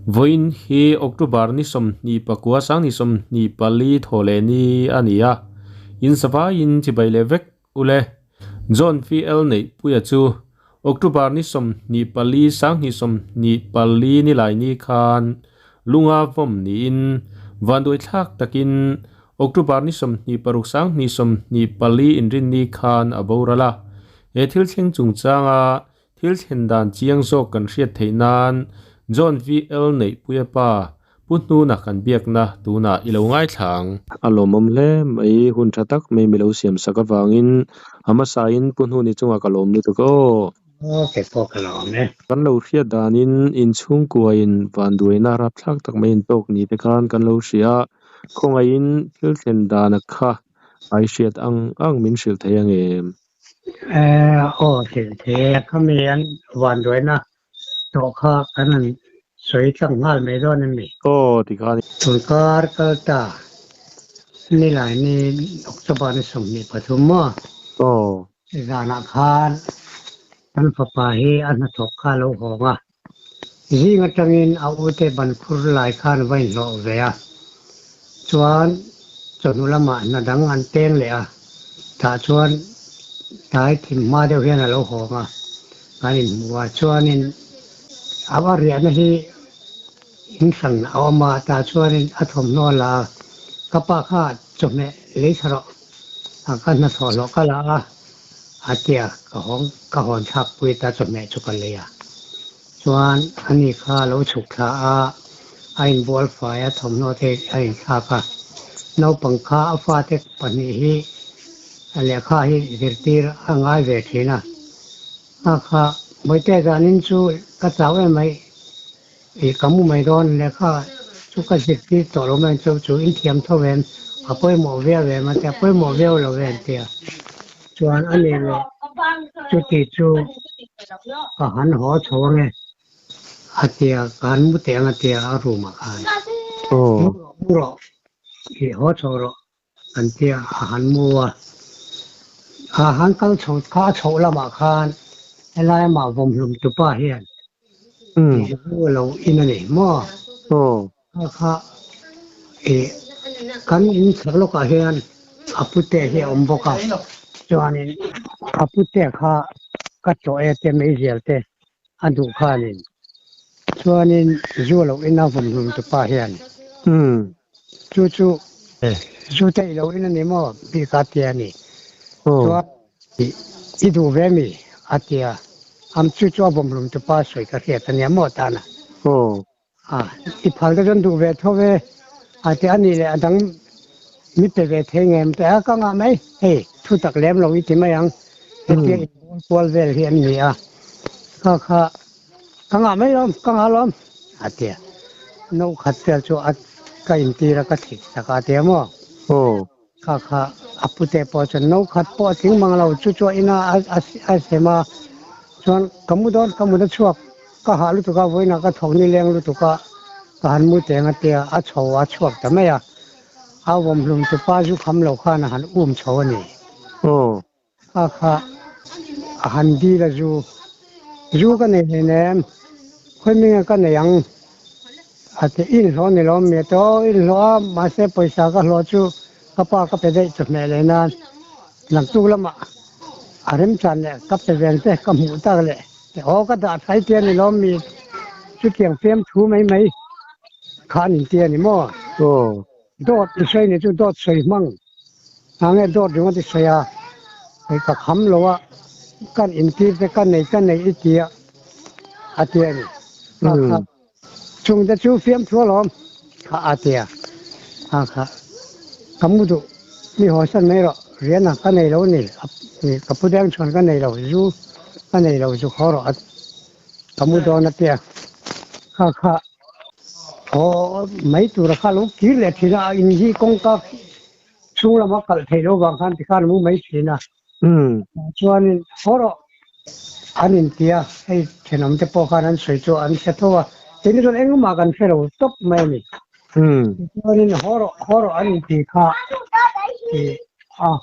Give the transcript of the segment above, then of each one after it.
voin hi October ni som ni pakua sang ni som ni pali thole ni ania in sava in chi bai le vek ule John VL nei puya chu October ni som ni pali sang ni som ni pali ni lai ni khan lunga vom ni in vandoi thak takin October ni som ni paruk sang ni som ni pali in rin ni khan aborala e thil thleng chung changa thil then dan chiang zo kan hriat theinan John VL nei puya pa putnu na kan biak na tuna ilo ngai thlang alomom hle mai hun thatak mai milo siam saka wangin ama sain putnu ni chunga kalom ni to ko cái phố cái lò này kan lo hriat danin in chung kuain van duina rap thlak tak mai in tok ni te khan kan lo hria khongai in thil then dan kha ai hriat ang min hril thei angem thếเขามีอันวันด้วยนะตัวข้ากันนั้นสวยจังงานไม่ร้อนนี่ o ti khan Tulkar kalta nilai ni October ni sumni pathuma o zana khan tan papahi an thokha lo honga ji ngatangin aute ban khur lai khan vain lo veya chuan chonulama na dang an teng le a ta chuan tai thim ma deuh hian lo honga kanin wa chuanin awarian hi insan awama ta chuanin athom no la kapa kha chome leitharo akan na tholo kala atia ka hon thak pui ta chome chukaleya chuan ani kha lo chukha a ain bol fa ya thom no the ain kha ka no pangkha afa te pani hi ale kha hi dirtir angai ve thina akha moite janin chu ka chawe mai e kamu mai don le kha chu ka sikti to lo man chu in thiam tho ven apoi mo ve ma te apoi mo ve lo ven te chuan ani le chu ti chu ka han ho chho nge atia kan mu te nga te a ru ma khan o ro ki ho chho ro an te a han mu wa a han kal chho kha chho la ma khan elai ma vom lum tu pa hian lo in ani mo o kha e kan in thlo ka hian apute he omboka chuanin apute kha ka to e te me jelte adu khanin chuanin zulo ina vom lum tu pa hian chu chu zu te lo ina ni mo bi ka te ani o chua i du ve mi atia am chu chu vom lum tu pa soi ka he tania mo ta na o i phal da jon du ve tho ve ati ani le adang mi pe ve the ngem te ka nga mai he thu tak lem lo i ti mai ang te pe pol vel hi an ni a kha ka nga mai lom ka nga lom atia no khat tel chu at ka in ti ra ka thik saka te mo o kha apute po chen no khat po thing mang lo chu chu ina a sema chuan kamu da chuak ka ha lu tu ka voina ka thong ni leng lu tu ka han mu te nga te a chho a chuak ta mai a vom lum tu pa ju kham lo kha na han chho ni o kha han di la ju ka ne ne khoi mi ka ne yang ate in lo ni lo me to in lo ma se paisa ka lo chu ka pa ka pe dei chu me le na lang tu lama arem chan le ka pe ven te ka mu ta le te ho ka da thai te ni lo mi chu tiang phem thu mai khan in te ni mo o dot ti sei ni chu dot sei mang ange dot ru ti sei a ai ka kham lo wa kan in ti te kan nei i ti a te ni chung da chu phem thu lo kha a te kha kamudu mi ho san mai ro rian na ka nei lo ni ka pu dang chon ka nei lo ju ka nei lo ju kho ro kamudu na te kha o mấy tuổi ra lúc kỹ lệ thì là in gì công tác xuống là mắc cái thầy đâu bằng khăn thì khăn muốn mấy chuyện à cho nên họ đó anh in tia hay thì nằm cái bộ khăn anh soi cho anh sẽ thôi thế nên anh cũng mà cần phải đầu top mấy này cho nên họ đó anh in tia khá thì họ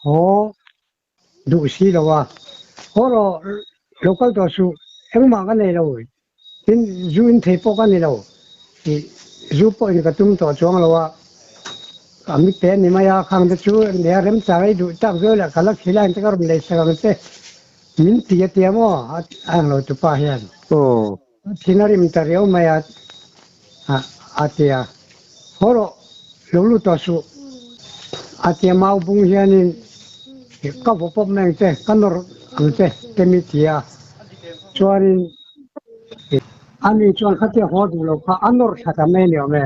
đủ xí đâu à họ đó local đó su anh mà cái này đâu tin du in thầy bộ cái này đâu ที่รูปอีกกระตุ้มต่อช่วงเราว่ามีเป็นนี่มายาขังจะชูเดี๋ยวเริ่มจากให้ดูตั้งเยอะแล้วกันแล้วขี้แรงจะก็รุ่นเลยสักกันเต้มินตีเตียมั้งอ่างเราตุป้าเฮียนโอ้ที่นั่นมันจะเรียวมายาอาเตียฮอร์ลูต่อสู้อาเตียมาบุ้งเฮียนินก็พบแมงเต้กันนอร์อันเต้เตมิเตียชวนอันนี้ชวนเขาจะฮอดูเราเขาอันนอร์ชัดไม่เนี่ยแม่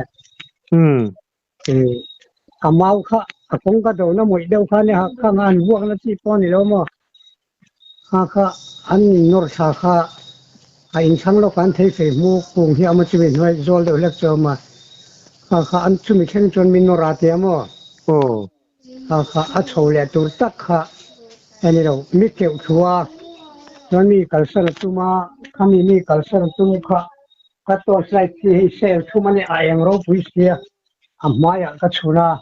อามาค่ะคงก็โดนน้ำมันเดียวกันเนี่ยข้างานวัวนั่นที่ป้อนนี่แล้วมั้งค่ะอันนอร์ชาค่ะอินช่างโลกันที่เฟซบุ๊กปุ่งที่เอามาชิมหน่อยโจลเดือดเล็กเจอมาค่ะอันชุมิเชนจนมินโนราเตียมั้งโอ้ค่ะอัดโชว์เลยตัวตักค่ะอันนี้เรามิเกลชัวตอนนี้กัลเซอร์ตุมาขามีกัลเซอร์ตุมค่ะก็ตัวใส่ที่เซลทุมันเนี่ยยังรู้วิเชียอามาอยากก็ชัวร์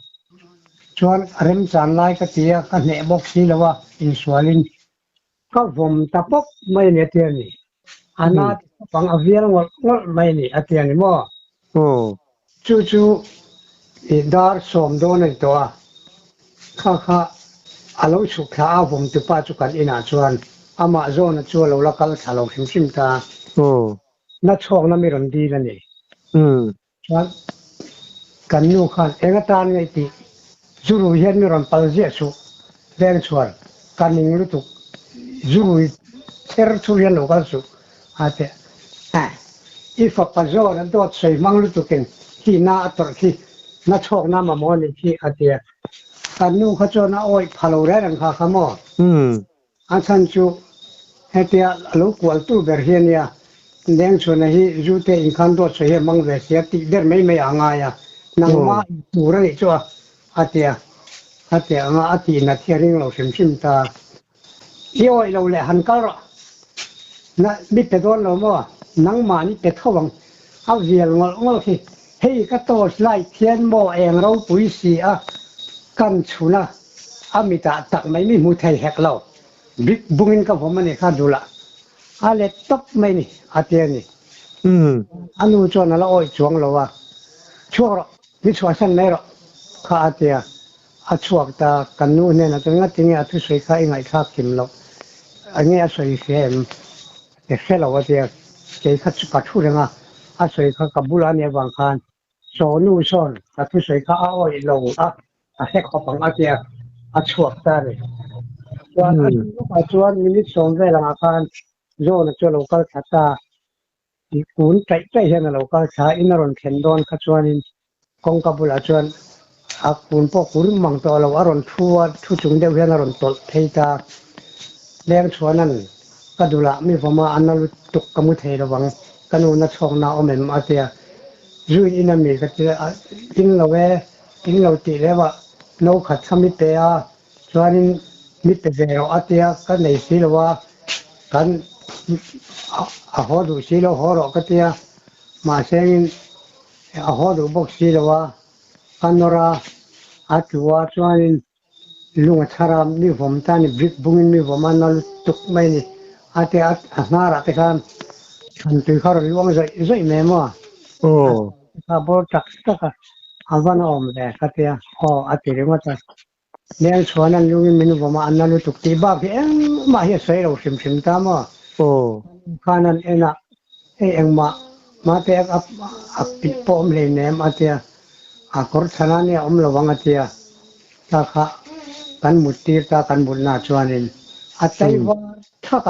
ชวนเริ่มจานไล่ก็เตียก็เนี่ยบอกสิแล้วว่าอินสวลินก็ผมตะปบไม่เนี่ยเตียนี่อันนั้นฟังอเวียงว่าไม่เนี่ยเตียนี่มั้งโอ้จู่ๆดาร์สมโดนตัวค่ะอารมณ์สุขอาผมตุป้าจุกันอินาชวนอามาโซนชัวเราละกัลชาลงชิมตาโอ้นัดช่องนั้นไม่รันดีแล้วนี่ชวนกันนูขันเอกตานไงตีจูรุเห็นมีรันปัลเจสุเดนชวนกันนิงลุตุจูรุเทอร์ชูเรียนโลกัลสุอาเตอีฟักปัจจุบันตัวใช้มังลุตุกินที่น่าอัตรที่นัดช่องนั้นมามอนี่ที่อาเตียกันนูขจรน่าโอ้ยพาโลเรนังค่ะขโมยอันฉันชูเฮตียลูกวัลตูเบอร์เฮียนียเลี้ยงชวนให้จูเตอินคันตัวเสียมังเวสียติเดอร์ไม่อ่างายนังมาดูเรื่องนี้ชัวอาเตียงาอาตีนัดเที่ยงเราชิมตาเที่ยวเราเลยหันกันละนะมิเป็ดวันเราว่านังมานี่เป็ดเขาบังเอาเรียงงอที่เฮ้ยก็โตสไลเทียนโมเองเราปุยเสียกันชูนะอามิตาตักไม่มีมุทัยแหกเราบิ๊กบุ้งกับผมมันเนี่ยข้าดูละอะไรตบไม่นี่อาเตียนี่อันนู้นชวนนั่นละโอ้ยช่วงเราว่าช่วงเราไม่ช่วยฉันไม่หรอกข้าอาเตียอาช่วงตากันนู้นเนี่ยนะตรงนั้นจริงๆอาทุสวยข้าเองไงข้ากินเราอันนี้อาสวยเสียเด็กเสียเราว่าเตียเจ้าข้าจุกัดทุเรื่องอาสวยข้ากับบุราเนี่ยบางครั้งโซนู่นโซนอาทุสวยข้าโอ้ยเราอาเฮกขบังอาเตียอาช่วงตาเลยส่วนส่วนมินิสองเวลาอาคารโยนช่วยเราก็ชัดตาที่คุณใจเห็นเราก็ใช้อินรอนเข็นโดนขจรกองกับบุลาชวนอาคุณพวกคุณมังตัวเราอารมณ์ทั่วจุงเดียวเห็นอารมณ์ตดเทตาแรงชวนนั้นก็ดูละมีผมมาอันนั้นตุกกมุเทระวังกันนูนัชองนาอเมมอาเตียยูอินามีก็จะอินเราตีเลยว่าโนขัดสมิเตะส่วนมิตรเจ้าอาเตียกันในสิลว่ากันอาหอดูสิลหอรอกเตียมาเซนอาหอดูบอกสิลว่ากันนราอาจว่าส่วนลุงชารามมีผมตานี่บริกบุ้งมีผมมันนั่นตุกไม่นี่อาเตียนาราเตกันฉันตื่นข้าวรีวังใจแม่มั่วโอ้ข้าบอกจักสักอาวันอมเลยก็เตียอาเตียเรื่องว่าจะเลี้ยงชวนนั้นลุงมินผมอันนั้นตุกตีบ้าพี่มาเฮียใส่เราชิมตามว่าโอ้ข้านั้นเองมาเตะอับปิดปอมเลยเนี่ยมาเตียกอร์ชนะเนี่ยเราวังเตียตาข้ากันมุตีตากันบุญนาชวนนี่อัตไตวาทัก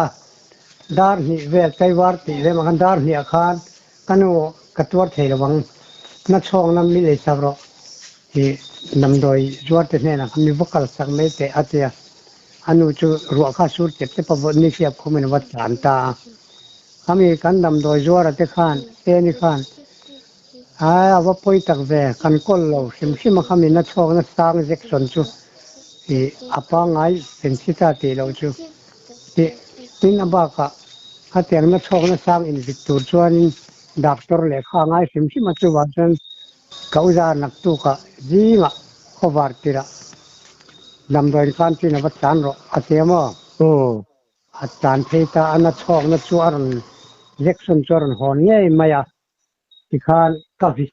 ดาร์นี่เวทไตวาร์ตีเลยมันดาร์นี่อาคารกันว่ากัตวัดเทระวังนัดช่องนั้นมีเลยสักรอที่นำโดยจวดเนี่ยนะมีบุคลสักไม่แต่อาเตียอันนู้จูรัวข้าสูดเจ็บที่ปวดนี่เสียบคุมินวัดฐานตาเขามีการนำโดยจวดที่ข้านนี่ข้านว่าป่วยตักเวกันก้นเราชิมเขามีนัดช่องนัดสร้างเซ็กชนจูที่อาปังไงเป็นสิทาตีเราจูที่นี่นับว่าเขาเตียงนัดช่องนัดสร้างอินวิตูจวนดักตอร์เล็กข้างไงชิมจูว่าจนเขาจะนักตุกะจีงะขบารติระนำโดยการที่นวัตจานรออาเทียมอาจารย์เทตาอันนัดช่องนัดชวนเล็กชนชวนหอนเงี้ยมายา ที่ข้านก็วิ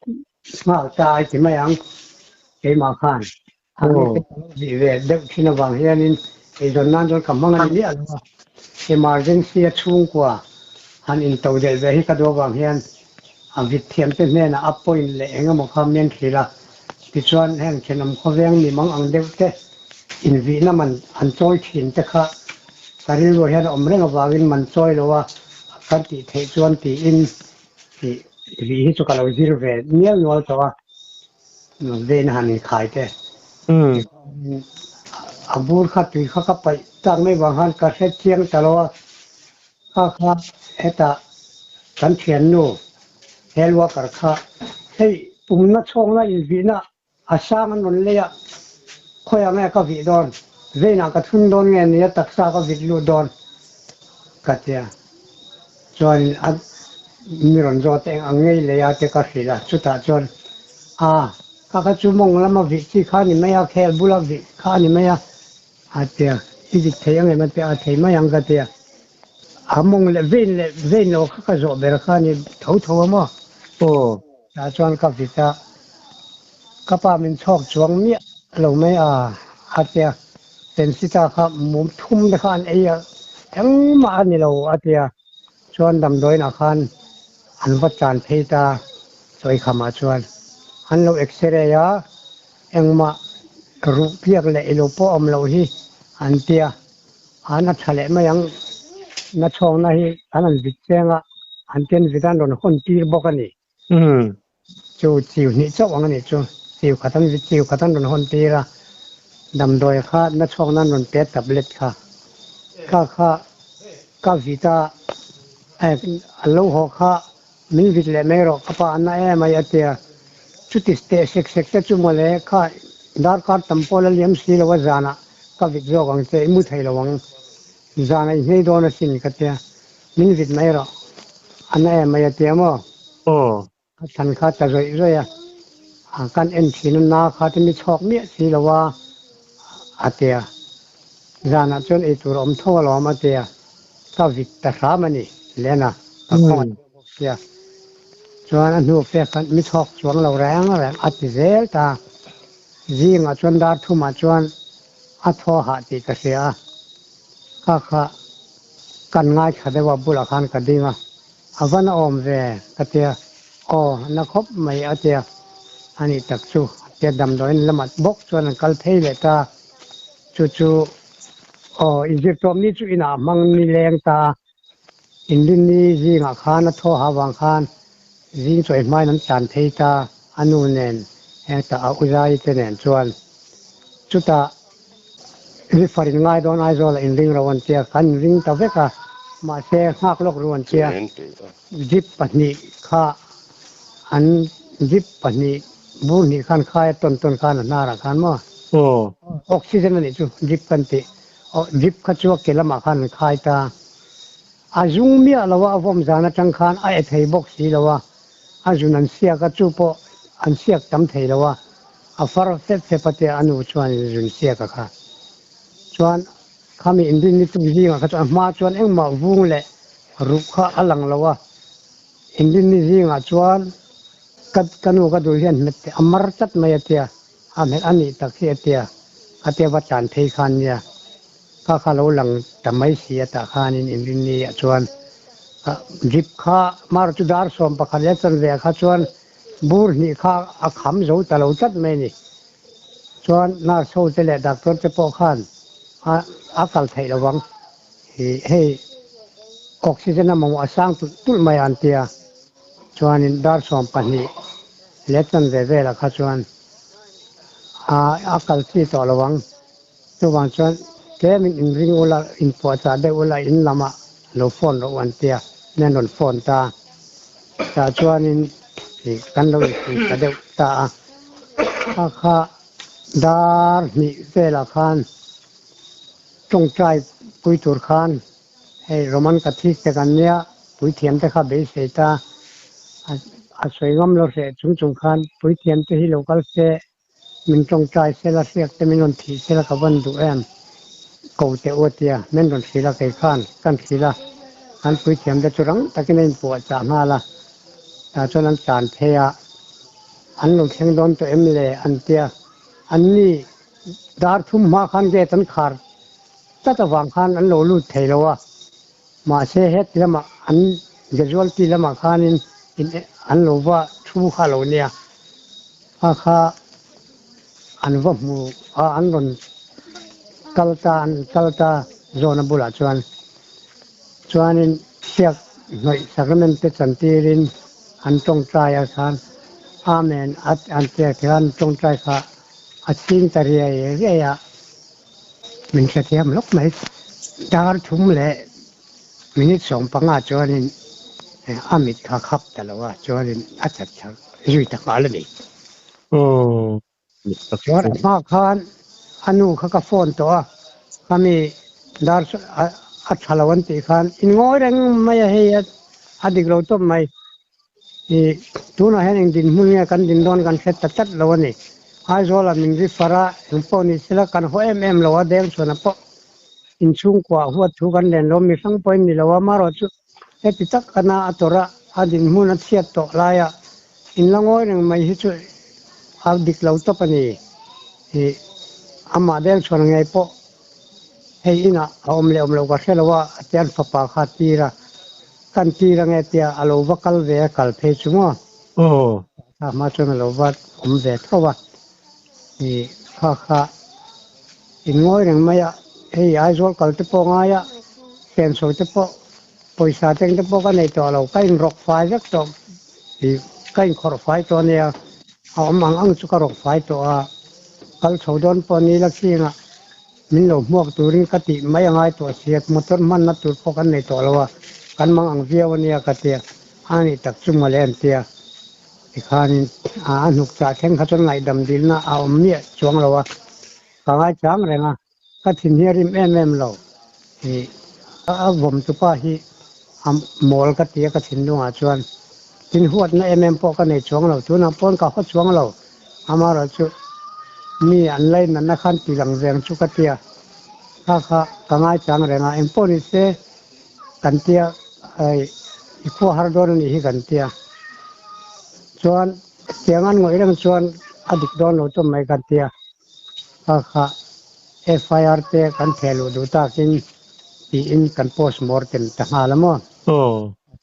มาตายที่ไม่ยังเกี่ยมาข้านทางนี้เป็นดีเวดเด็กที่นวังเฮียนินไอ้ตอนนั้นจนกำมังอันนี้อะไรวะemergency chung kwa han in to del ve hi ka do wang hian a vit thiam te hne na apoin le enga mo kham nen thila ti chuan heng chenam kho veng ni mang ang deuh te in vi na man an choi thin te kha karil ro hian om reng awangin man choi lowa kan ti thei chuan ti in ti vi hi chu ka lo zir ve nial nual chawa no ve na han khai te abur kha tui kha ka pai tang mai wang han ka se chiang talo kha kha eta kan thian nu helwa kar kha hei pumna chongna in vina asang an non le ya khoya me ka vi don veina ka thun don nge ni taksa ka vi lu don ka tia chuan a mi ron zo te angei le ya te ka hila chuta chuan ka chu mong lama vi chi kha ni me ya khel bula vi kha ni me ya atia idi theyang emat pe a theima yang ka tia among le vein lo kha zo ber kha ni tho ma ta chuan ka vita ka pa min chok chuang mi lo mai atia ten sita kha mum thum de khan e ya thang ma ni lo atia chuan dam doi na khan an va chan theita choi khama chuan an lo x-ray ya engma ru piak le elo po om lo hi an tia ana thale ma yang na chong na hi anan vitchenga an ten vidan ron hon tir bokani chu chiu ni chawang ani chu chiu khatan ron hon tira dam doi kha na chong nan ron pe tablet kha ka vita ai alo ho kha min vit le mero apa na e mai atia chuti ste sek te chu mole kha dar kar tampol liam si lo wazana ka vit zo gang te mu thai lo wang zana nei do na sin ka te min vit mai ro ana e mai atia mo than kha ta roi ya kan en thin na kha te mi chok mi si lo wa atia zana chon e tur om tho lo ma te ka vit ta sa mani lena ka khon ya chuan a nu fe kan mi chok chuang lo rang at zel ta zinga chuan dar thuma chuan a tho ha ti ka sia kha kan ngai khadewa bula khan ka dinga avana om ve katia na khop mai atia ani tak chu te dam doin lamat bok chuan kal thei le ta chu Egypt ni chu ina mang ni leng ta indin ni zinga khan a tho ha wang khan zing choi mai nan chan thei ta anu nen eta a uzai te nen chuan chuta rifarin ngai don ai zol in ring rawan tia kan ring ta veka ma se ngak lok ruan tia jip pani kha an jip pani bu ni khan khai ton khan na ra khan mo oxygen ni chu jip kan ti jip kha chu ke lama khan khai ta azung mi alawa avom zana tang khan ai thei box si lawa azun an sia ka chu po an siak tam thei lawa a far fe pate anu chuan zun sia ka kha chuan khami indin ni tu ji nga kha ma chuan engma vung le ru kha alang lawa indin ni ji nga chuan kat kanu ka du hian met amar chat mai atia a me ani tak hi atia atia wa chan thei khan nia kha lo lang tamai sia ta khan in indin ni chuan jip kha mar chu dar som pa kha le chan ve kha chuan bur ni kha a kham zo ta lo chat mai ni chuan na so te le doctor te po khan a kal thei lawang hei oxygen among asang tul mai an tia chuan in dar som pani le chan ve la kha chuan a kal chi to lawang chuwang chuan ke min in ring ola in po cha de ola in lama lo phone ro wan tia nen ron phone ta chuan in kan lo ka de ta kha dar ni ve la khan trong trai pui tur khan hey roman kathik te kan nia pui thiam te kha be se ta a soigam lo se chung khan pui thiam te hi local se min trong trai se la siak te min on thi se la ka ban du em ko te otia men ron sila kai khan kan sila an pui thiam te churang takin in po cha ma la แต่จนนั้นการเทียอันลงเชียงโดนตัวเอ็มเลยอันเตียอันนี้ดาร์ทุ่มมาขันเกตันขาดถ้าจะวางขันอันโลลูดเทลวะมาเชเฮตแล้วมาอันเกจวลตีแล้วมาขันอินอันโลว่าชูขาโลเนี่ยอาคาอันว่ามูอันนนกัลตาโซนบุระชวนนินเสียกหน่อยสักนั้นเป็นสันติรินอันตรงใจอาคารอาเมนอันเสียกันตรงใจค่ะอาชิงตะเรียเรียมันจะเทียมลกไหมดาร์ทุ่มเละมินิสองปังอาชวนินอามิดข้าขับแต่ละว่าชวนินอาจจะยุ่ยตะการเลย โอ้ชวนมาคานอนุเขาก็โฟนตัวเขามีดาร์อัจฉริวันติคานอินงอยเร่งไม่ให้อดีตเราต้มไม่ตัวน่ะเห็นดินมุ่งเนี่ยกันดินดอนกันเสร็จตัดแล้วนี่ไอ้โซลามินริฟาระอินปอนิสละกันหัวแล้วว่าเดิมส่วนนั้นปะอินชุ่งกว่าหัวทุกันเด่นลมมีสังปอยนี่แล้วว่ามารอจุติดตักกันนะอัตระอดีตมุ่งนั้นเสียตัวลายอินละงอยเร่งไม่ให้ช่วยอาดิกเราต้มนี่อามาเดิมส่วนไงปะให้อินะเอาเราก็เชื่อว่าเจ้าฟ้าป่าขาตีระกันตีระไงเตียอาโลวกัลเวกัลเพชุงอ่ะโอ้ถ้ามาจนเราว่าเวทว่านี่ข้าอินงอยยังไม่อะให้ไอ้โซลกัลที่ปองายะเป็นโซที่ปอปอยสาเต็งที่ปอกันในตัวเราใกล้รกไฟสักตัวที่ใกล้ขอไฟตัวเนี้ยเอามังอังสุกรกไฟตัวกัลโซดอนปอนี้ลักษณะมิโลมวกตัวนี้กติไม่ยังไงตัวเสียดมอเตอร์มันนัดตัวพอกันในตัวเราว่ากันมังอังเวียวันนี้กติอันนี้ตักจุ่มมาเล่นเตียอีกข้านี่นุกจ่าแข่งขันไงดำดินนะเอาเมียช่วงเราว่าข้างไอ้ช้างอะไรนะก็ทิ้งเฮียริมเราที่ผมตุป้าที่มอลกติก็ทิ้งดวงชวนทิ้งหัวในพอกันในช่วงเราตัวน้ำปนก็เขาช่วงเรามาเราจุมีอันไรนั่นนะขันตีหลังเรียงชุกเตียข้ากางไอจังเรงอินโพนิเซกันเตียอีกพวกฮาร์ดวอร์นี่ฮิกันเตียชวนเตียงอันงอยเรื่องชวนอดีตโดนเราต้มไม่กันเตียข้าFIR เตกันเทลูดูตากินปีอินกันโพสมอร์เทมต่างหากละมั้งโอ้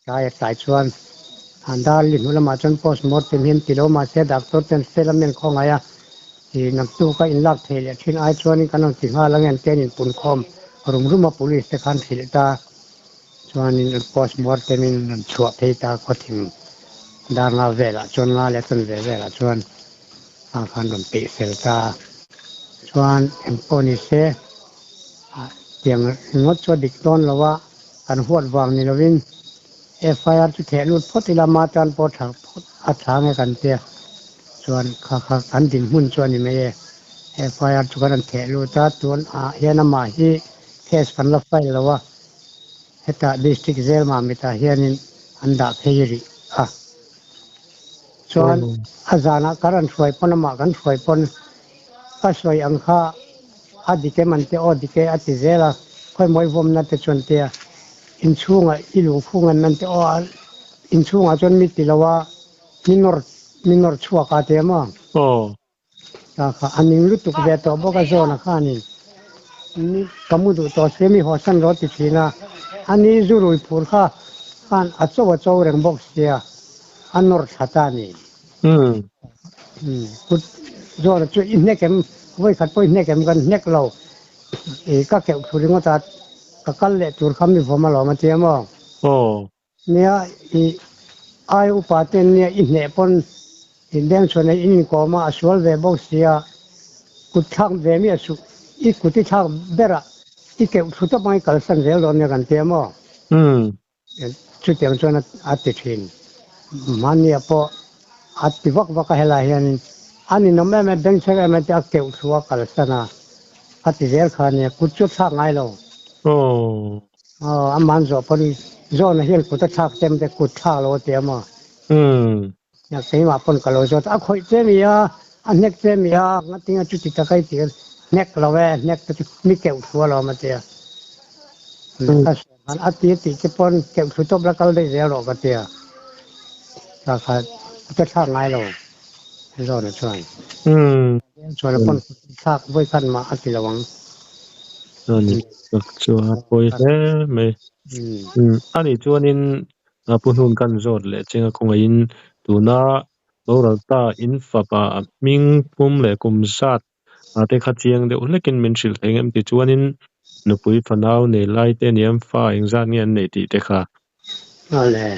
ใช่ชวนอันดาลินุละมาจนโพสมอร์เทมเห็นติโลมาเสียดักตัวเป็นเซลเมนของไงที่นักตู้ก็อินลักเทเลชินไอชวนนี่กันนั่งสิงหาลังเงินเตนินปุ่นคอมรุมpolice แต่ขันสิลตาชวนนี่โพสมอร์เทมินชัวเทตาก็ทิ้งดาร์นาเวล่ชวนงาเลตันเวล่ชวนขันรุมเปเซลตาชวนอินโพนิเซเตียงงดชวดิกตอนละว่ากันหัววางนี่ละวินFIR จุดเทลุดพอติลามาจันพอถักอัดทางให้กันเตียชวนข้ากันดินหุ่นชวนนี่ไม่FIR จุกันเทลุตาตัวเฮียนมาฮีเคสกันละไฟละว่าเหตุดิสตริกเซลมามิตาเฮียนินอันดับเฮียรีชวนอาจารย์การช่วยปนมากันช่วยปนก็ช่วยอังคาอดีตมันเตอดีตอติเซลค่อยมวยผมนั่นแต่ชวนเตียอินช่วงอิลูฟุงันนั่นเตออินช่วงจนมิติละว่ามินอร์ชัวกาเตมาโอ้ค่ะอันนี้รู้ตุกเวทบอกกันโซนะค่ะนี่กมุดูตัวเซมิฮอสันรถติดนะอันนี้จูรุยพูดค่ะอันอัศวะโจเรงบอกเสียอันนอร์ชัตานี่พุทโจรช่วยอินเนกเอ็มไว้ขัดไปอินเนกเอ็มกันเนกเราก็เก็บสุริงว่าก็กัลเล่ตัวคำมีผมมาหล่อมาเทียมว่าโอ้เนี่ยอายุป่าเต็นเนี่ยอินเนปนอินเดียนส่วนในอินก็มาสวลเวบอกเสียกุดช่างเวมีสุอีกุดช่างเบระอีเก็บสุดท้ายกัลสันเวลเนี่ยกันเทียมว่าชุดเตียงส่วนอัติชินมันเนี่ยพออัติวักเฮลาเฮียนอันนี้น้องแม่เบงเชกแม่จะเก็บสัวกัลสันอัติเซลขาเนี่ยกุดชุดช่างไงเราโอ้อามันจบพอดีโจนเฮลกุดชักเต็มแต่กุดชักโลเตียมาอยากใช้มาปนกับโลโจตคอยเจมีอันเน็กเจมีงั้นที่จุดที่ตะไคร้เตียเน็กเราเน็กจะมีเกี่ยวทัวเรามาเตียถ้าอันติจะปนเกี่ยวสุดตบแล้วก็ได้เรียรอกเตีย ราคาจะท่าง่ายเรารอดช่วยช่วยแล้วคนทากไว้กันมาอันที่ระวังอันนี้ชัวร์ไปเลยไม่อันนี้ชวนนินพูดถึงกันจอดเลยเจ้าคงอินตัวน่าเราตาอินฟ้าป่ามิงพุ่มเลยกุมสัตแต่ขัดเจียงเดี๋ยวเล็กินมินชิลเองที่ชวนนินนุปุยฟันเอาในไล่เตนียมฟ้าเองจานเงี้ยในที่เด็กค่ะนั่นแหละ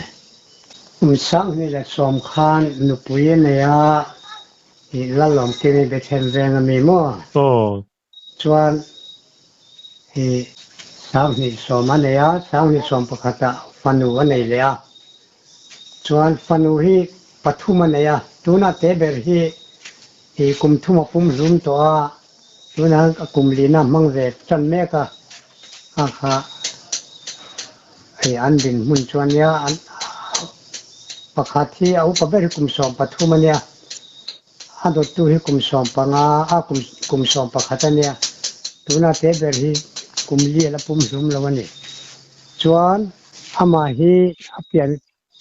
สักนี่แหละสำคัญนุปุยเนี่ยอีละหลอมที่นี่เป็นเทนเรงมีมั่วชวนอีสักนี่สมันเนี่ยสักนี่สมปกติฟันูวันนี้เลยชวนฟันูที่ปฐุมเนี่ยตัวน่าเตเบอร์ที่อีกุมทุ่มปุ่มรุมตัวตัวนั้นกุมลีน่ามังเวจันเมกะอาคาไออันดินมุนชวนเนี่ยอันปกติเอาไปเบอร์กุมสมปฐุมเนี่ยอันตัวตัวที่กุมสมปังอากุมสมปกติเนี่ยตัวน่าเตเบอร์ที่กุมลีละปุ่มรุมละวันนี้ชวนอามาฮีอาเปลี่ยน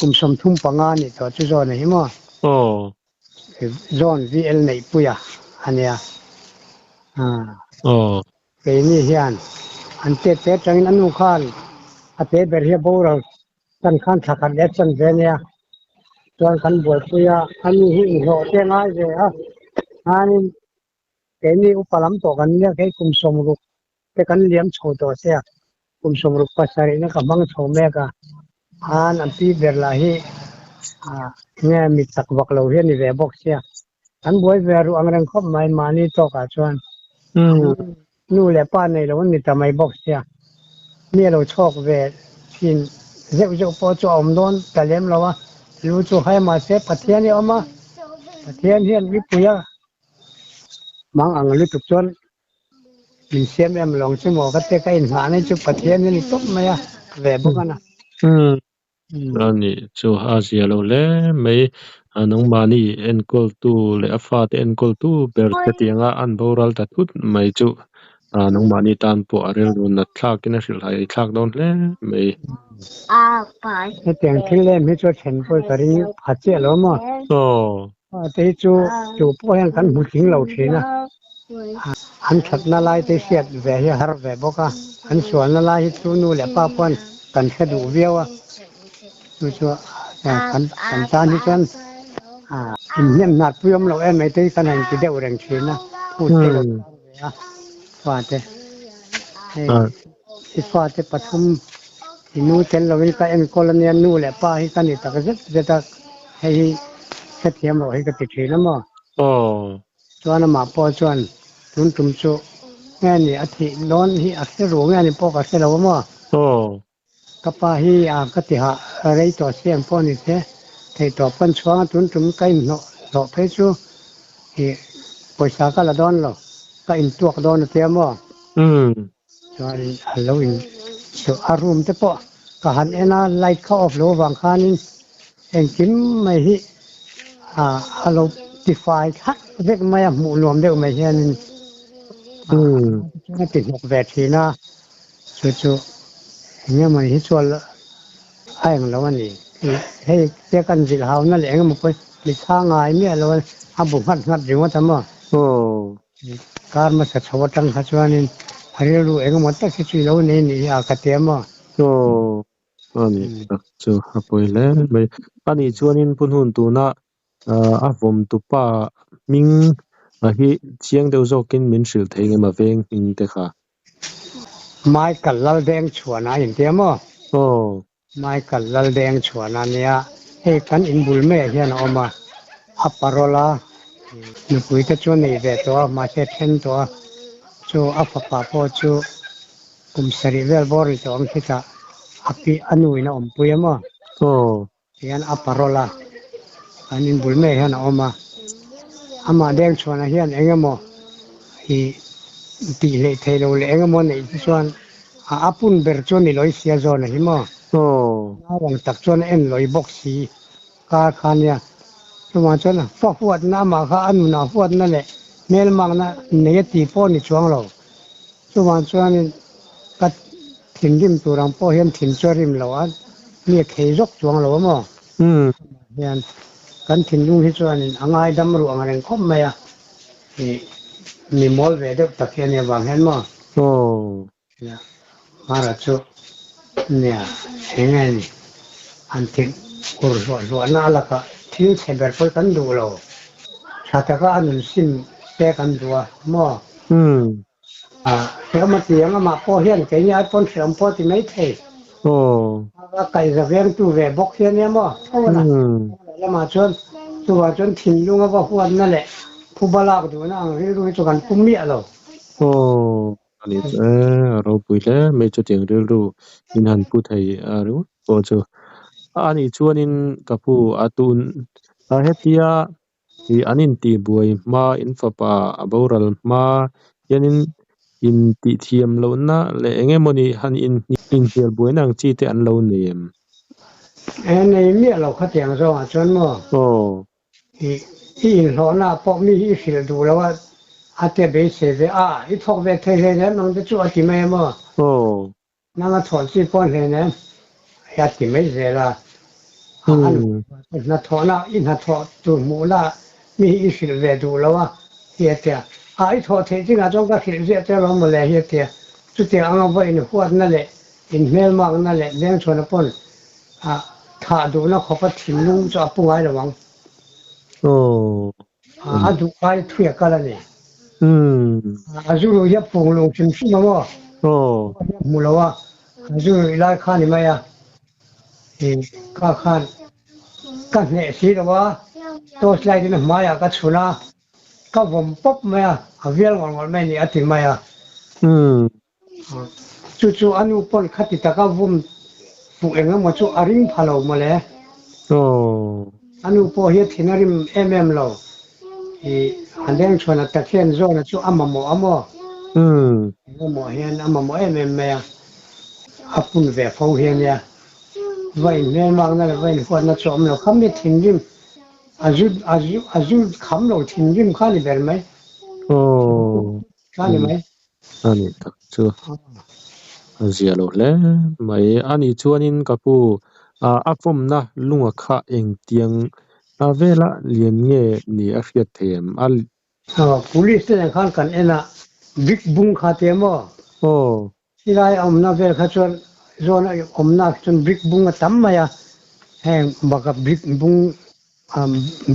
กุมสมทุ่มปังนี่ตัวจุดนี้มั้งzone VL ในปุยอันเนี้ยเป็นนี่เฮียนอันเตะจังนั้นนุขันอันเตะเบรียบูเราตันขันถักกันเอชันเวเนียจวนขันบวยปุยอันนี้หิ้งโหเตะง่ายเลยอันนี้เป็นนี่อุปลัมตัวกันเนี่ยแค่คุมสมรุปแต่กันเลี้ยงโชว์ตัวเสียคุมสมรุปภาษาเนี่ยกับบังโชว์แม่กะอันที่เบลลาฮีเนี่ยมีสักวักเราเห็นในเว็บบอกเสียอันบวยเวรุอังเริงคบไม่มานี่ตกอาชวนนู่นแหละป้าในเรานี่ทำไมบอกเสียเนี่ยเราชอบเวทินเจ้าพอจะอมโดนแต่เลี้ยงเราวะรู้จะให้มาเสพปะเทียนนี่ออกมาปะเทียนเฮียนวิปุยมังอังลุตุจนมีเสียมลองชิมอก็เตะกันหาในจุดปะเทียนนี่ตบไหมอะเว็บบอกกันนะอันนี้ชัวร์อาเซียเราเลยไม่น้องมานี่เอ็นกอลตูเลยอาฟาเตเอ็นกอลตูเบอร์เตตียงอันบอรัลตัดทุดไม่จู่น้องมานี่ตามปัวเรื่องนัดทักกินสิลายทักโดนเลยไม่ให้เตียงที่เล่มให้ช่วยเห็นพวกตอนนี้พัดเจ้าล้อมแต่จู่พวกยังกันหุ่นหิงเราเชีนะอันชัดนาลายเตเสียดแหวะฮาร์แหวะบอกอันส่วนนาลายจู่นู่นแหละป้าปนกันแค่ดูเวียวดูชัวกันตานี่กันเนี่ยนัดเพื่อมเราไม่ได้กันให้กินเดือดแรงเชียนะพูดเรื่องฟาดที่ฟาดปฐุมนู่นเช่นเราไม่ก็เอ็นโคลเนียนู่นแหละป้าให้กันนี่แต่ก็จะให้เทียมเราให้กันติดเชื้อนะมั้งชวนมาพอชวนทุนตุ่มโจแง่นี่อาทิตย์ร้อนที่อักเสบแง่นี่พออักเสบเรามั้งก็ป้าให้ก็ติหาอะไรต่อเสียงพอนี่เสียให้ต่อปัญชวงทุนตุ่มใกล้เนาะเพชูปอยสาก็ละดอนเราก็อินตัวก็ดอนเทียมมั้งชวนเราอินชัวอารมณ์เฉพาะก็หันเอ็น่าไลท์เข้าออฟโลบางครั้งเองจิ้มไม่ฮิเราติดไฟคัดเด็กไม่หมู่รวมเด็กไม่เห็นไม่ติดหกแปดทีนะจู่ๆเนี่ยมันฮิตชวนไอ้ของเราวันนี้ให้เจ้ากันสิเขานั่นแหละมันไปมีทางไงเนี่ยเราอาบุหัดอยู่ว่าทำการมาสัตว์วัฒนธรรมนี่หาเรื่องเองมันตั้งชื่อเราเนี่ยอากาศเต็มอันนี้ชัวร์ไปเลยไม่อันนี้ชวนนินพูดหุ่นตัวน่ะผมตุป้ามิงที่เชียงเดียวจะกินมินสิลเทงมาเวงอินเตค่ะไม่กัลลัลแดงชวนนะอินเดียมั้งไม่กัลลัลแดงชวนนะเนี่ยให้กันอินบุลเม่เฮียนออกมาอัปปารลานุกุยจะชวนนี่เวตัวมาเช็ดเห็นตัวจูอัปปะพอจูกุมสรีเวลบริตัวมันจะอภิอนุยนะปุยมั้งเฮียนอัปปารลาอันอินบุลเม่เฮียนออกมาอามาแดงชวนนะเฮียนเองมั้งที่ตีเละเทโลเองมั้งนี่ชวนอาปุ่นเบอร์ชวนนี่ลอยเสียจวนนี่มั้งวังตักชวนเอ็นลอยบ็อกซีกาคาเนี่ยตัวมันชวนฟวดน้ำมาข้าอันนู้นฟวดนั่นแหละเมลมังนะเนี่ยตีป้อนนี่ช่วงเราตัวมันชวนกัดถิ่นริมตัวรังป้อเห็นถิ่นจริมเราอันเนี่ยเคยยกช่วงเรามั้ง hian kan thingdung hi chuanin angai dam ru angreng khom mai a mi mol ve deuh tak hian ya wang hen mo ya mara chu nia engai ni an thing kur zo na la ka thil cheber pol kan du lo sataka anun sim te kan duwa mo cái mà tiếng mà po hiền cái nhà con sớm po thì mấy thầy cái giờ về tu về bốc hiền em mà thôi nè là mà chọn tu vào chọn thìn luôn á vào huânนั่นแหละผู้บาลากดูนะเรื่องนี้กันปุ่มเมียเราอันนี้เราปุยแล้วไม่จะเจียงเรื่องรู้อินหันพูดไทยรู้พอจะอันนี้ชวนอินกับผู้อาตุนเฮติยาที่อันนี้ตีบวยมาอินฟาปาอบอรัลมายันอินติเทียมเรานะและเงี้ยมันนี่หันอินเทียบวยนังจีเตอันเราเนี่ยในเมียเราเขาเตียงซ้อนชวนมั้งที่เราหน้าพอมีที่สิลดูแล้วว่าอาจจะไปเสียไปอีทอกเวทเฮเนี่ยมันจะช่วยที่ไม่มั้งนั่งถอนซีป้อนเฮเนี่ยอยากที่ไม่เสียละนัททอนะอินนัททอตัวมูละมีอิสิลเวดูแล้วว่าเฮียเตียอีทอเทจริงอาจจะก็คิดเสียแต่เราไม่เลยเฮียเตียสุดที่อังเอาไว้ในหัวนั่นแหละอินเมลมากนั่นแหละเลี้ยงชวนปนถ้าดูนะเขาก็ทิ้งลุงจะปุ่งไว้ระวังดูไปทุยกันแล้วเนี่ยจู่ยับปุ่งลงชิมชิมมั้งมูลว่าจู่ไล่ข้านี่ไหมข้าข้ากันเนี่ยสิหรอวะตัวสไลด์นี่มาอยากกัดสุนัขก็ผมป๊บไหมเวียนวันไม่เนี่ยถึงไหมจู่อันนู้นปนขัดติดตะก้าผมปุ่งเองก็มาจู่อาริงพาเรามาเลยอันนู้นพอเฮียที่นั่นเราอันเดียงชวนตะเคียนโซนจู่อามาโมเฮียนอามาโมปุ่นเวฟเฮียนเนี่ยไว้เนื้อมากนั่นไว้หัวนัดจอมเราคำนี้ทิ้งยิ้มอาจุคำเราทิ้งยิ้มข้านี่เป็นไหมข้านี่ไหมอันนี้ตักชัวเสียแล้วแหละไม่อันนี้ชวนอินกับผู้ผมนะลุงข้าเองเตียงเวลาเลียนเงี้ยนี่เสียเทียมpolice เนี่ยข้างกันน่ะบิ๊กบุ้งข้าเทียมที่ไรน่าเวลข้าชวนโซนน่าชวนบิ๊กบุ้งตั้มมาแห่งบักบิ๊กบุ้ง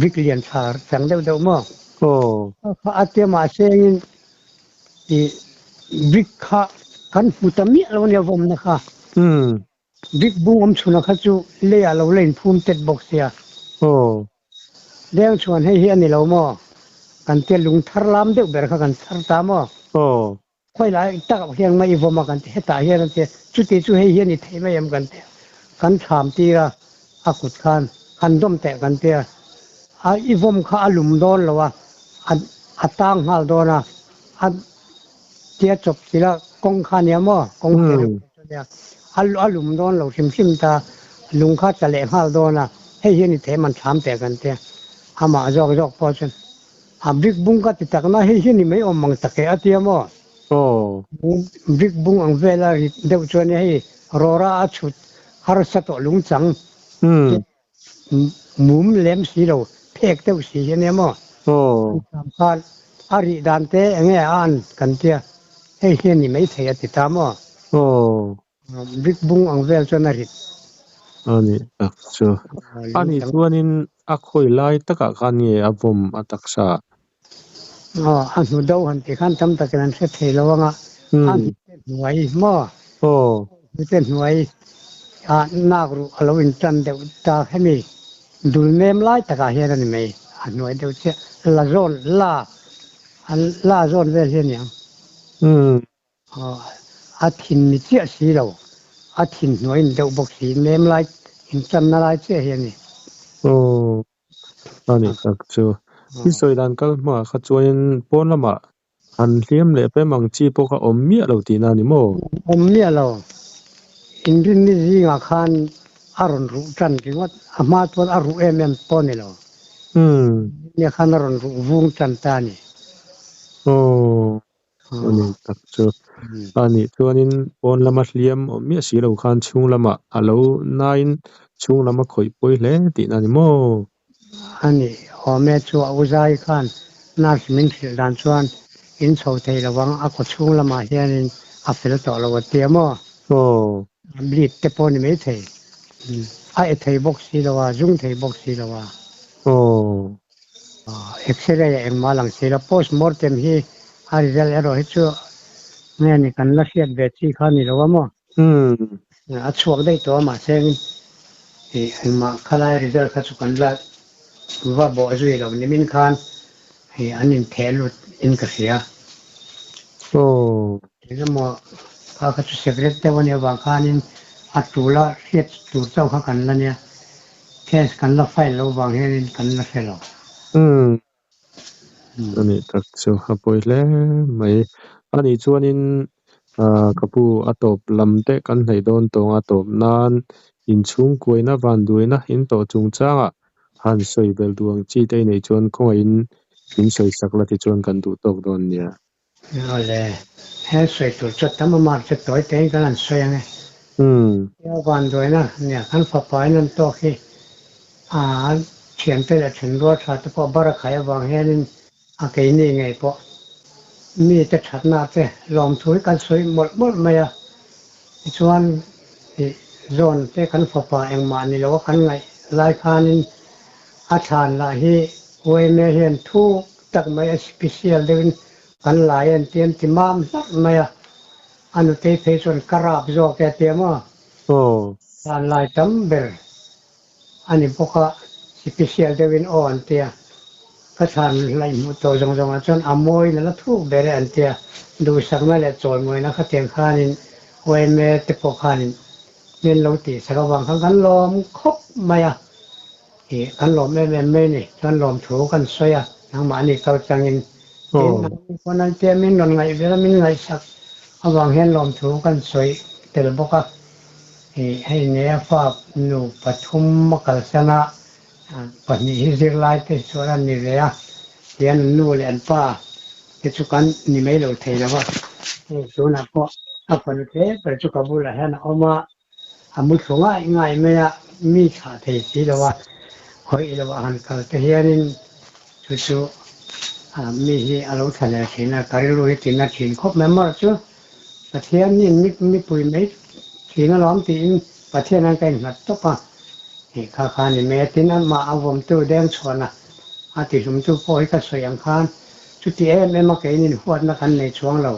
บิ๊กเลียนชาร์สังเดียวมั้งข้าเทียมมาเสียงบิ๊กข้ากันพูดมีเราเนี่ยผมนะคะบิ๊กบุ้งชวนข้าจูเลี้ยเราเล่นภูมิเต็ดบอกเสียเลี้ยงชวนให้เฮียนี่เรามั้งกันเตลุงทารลามเด็กเบรกกันทารตามค่อยหลายตักเฮียงไม่พอมากันเตตาเฮียนั่นเตจุดที่จุดให้เฮียนี่เทไม่ยำกันเตกันถามตีละกุดขันดมแตะกันเตอีพอมข้าอลุมโดนหรอวะตั้งหัลโดนะเตี้ยจบทีละกงข้าเนี่ยมั้งกงเฮียเนี่ยอลุมโดนเราชิมตาลุงข้าจะเละหัลโดนะให้เฮียนี่เทมันถามแตะกันเตมาจอกพอจนบิ๊กบุ้งก็ติดตักนะให้เฮียนี่ไม่อมมังตะเกียเตียมั้งบิ๊กบุ้งอังเวลาเดี๋ยวชวนให้รอราชุดฮาร์สต์ลุงจังมุมเล็มสีเราเพกเต้าสีเนี่ยมั้งสำคัญอาริดันเตะเงี้ยกันเตียให้เฮียนี่ไม่เทียติดตามมั้งบิ๊กบุ้งอังเวลชวนอะไรอันนี้ชัวอันนี้ชวนอินคุยไล่ตะกะกันเนี่ยผมตักษาอันนู้นดูหันที่ขันทำตะกันเสียทีแล้วว่าอันเป็นหน่วยมั้งเป็นหน่วยนักรู้เราอินจันเดียวตาให้มีดูเมมไล่ตะกะเฮียนั่นไม่หน่วยเดียวเสียละโซนละโซนเวลเฮียเนี่ยถิ่นมีเสียสีเราถิ่นหน่วยเดียวบอกสีเมมไล่อินจันนั่นไล่เสียเฮียนี่อันนี้ตักชัวที่สุดดันก็มาขจวนปนละมาอันเลี้ยมเลยไปมังจีพวกอมเมียเราตีนานิโมอมเมียเราอินดินนี่ยิงอาคารอารมณ์รู้จันกิว่าอามาตัวอารมณ์ปนนี่เราเนี่ยขันอารมณ์รู้วงจันตานี่อันนี้ตักชัวอันนี้ตัวนี้ปนละมาเลี้ยมอมเมียสีเราขันชุ่งละมาฮัลโหลนาย chung lama khoi poi hle ti na ni mo ani home chu uzai khan na min thil dan chuan in chho thei lawang a ko chung lama hianin a fel to lo te mo oh blit te pon me thei a e thei box si lawa jung thei box si lawa oh x-ray eng ma lang si la post mortem hi a result ero hi chu nge ni kan la hiat ve chi khan ni lawa mo a chuak dei to ma seng e ma khalai result kha chu kan la wa bo zui lo ni min khan he anin thelut in ka sia oh ega mo ka chu secret te wani wa khanin a tula hiat tu chau kha kan la nia case kan la file lo wang herin kan la felo ani tak chu ha poi hle mai ani chuanin kapu atop lamte kan hlei don tong atop nan in chung kuina van duina in to chung changa han soi bel duang chi te nei chuan khonga in soi sakla ti chuan kan du tok don nia ole he soi tu chu tam ma chu toi te kan an soi nge ya van doina nia kan fa pa nan to khi a thian te la thun ro tha te po bara khai wang herin a ke ni ngai po mi te that na te lom thui kan soi mol maya chuan zon te kan fa pa eng ma ni lo kan ngai lai khanin a than la hi oi me hian thu tak mai special devin kan lai an tiam ti mam sak maya anu te pe chon karap zo ke te ma oh than lai tam ber ani boka special devin on tia ka than lai mu to jong jong a chon amoi na thu bere an tia du sak ma le chol moi na kha teng khanin oi me te po khanin nên lâu thì sẽ có vàng khăn lom khóc maya thì khăn lom em này khăn lom thủ khăn xoay à thằng mà này tao chẳng in tiếng con anh tiếng mình lần ngày về mình ngày sắc vàng hen lom thủ khăn xoay từ bốc à thì hay nhớ pháp nụ bắt thum mắc cái sana bắt nhị hiền lại thì số là nhị về à thì anh nụ lên pa cái chú căn nhị mấy lâu thấy rồi thì số nào có à phần thế phải chú cả buổi là hen oma amul songa ngai me ya mi tha thei si lawa hoi lawa han kal te hianin chu chu mi hi alo thana thina karilu hi tina thin khop member chu pathian ni mi pui mai thina lom ti in pathian an kai nat to pa hi kha kha ni me tin an ma avom tu deng chona a ti sum tu poi ka soyang khan chu ti em ma ke ni huat na kan nei chuang lo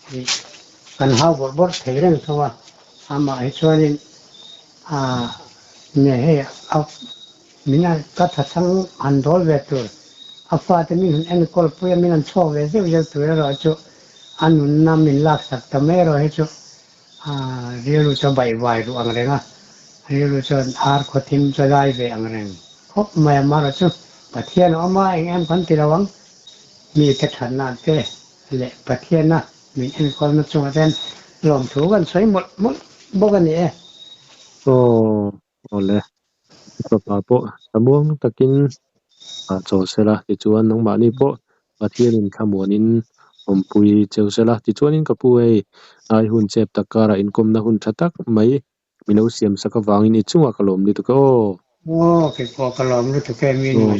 hi kan ha bor thei reng thawa ama ai chuanin nè hay mình ăn cắt thắt sang ăn đói về tuổi pha thì mình ăn col pui mình ăn chua về rồi tuổi rồi chú ăn năm mình lạc sạch tầm mấy rồi chú riêng cho bảy vài rồi ăn rồi riêng cho ar có thêm cho gai về ăn rồi hop mày mà rồi chú bát thiên mà em vẫn thì là mi cái thằng nào thế lệ bát thiên na mình ăn col nó chung lên làm thúกันsấy một bốc cái này oh ole pa po tamuang takin chaw sela ti chuan nong ma ni po pathian in khamuanin ompui cheu sela ti chuanin kapuei ai hun chep takara inkom na hun thatak mai mino siam saka wangin i chunga kalom ni to ko cái có cái lòng nó thực cái mình mà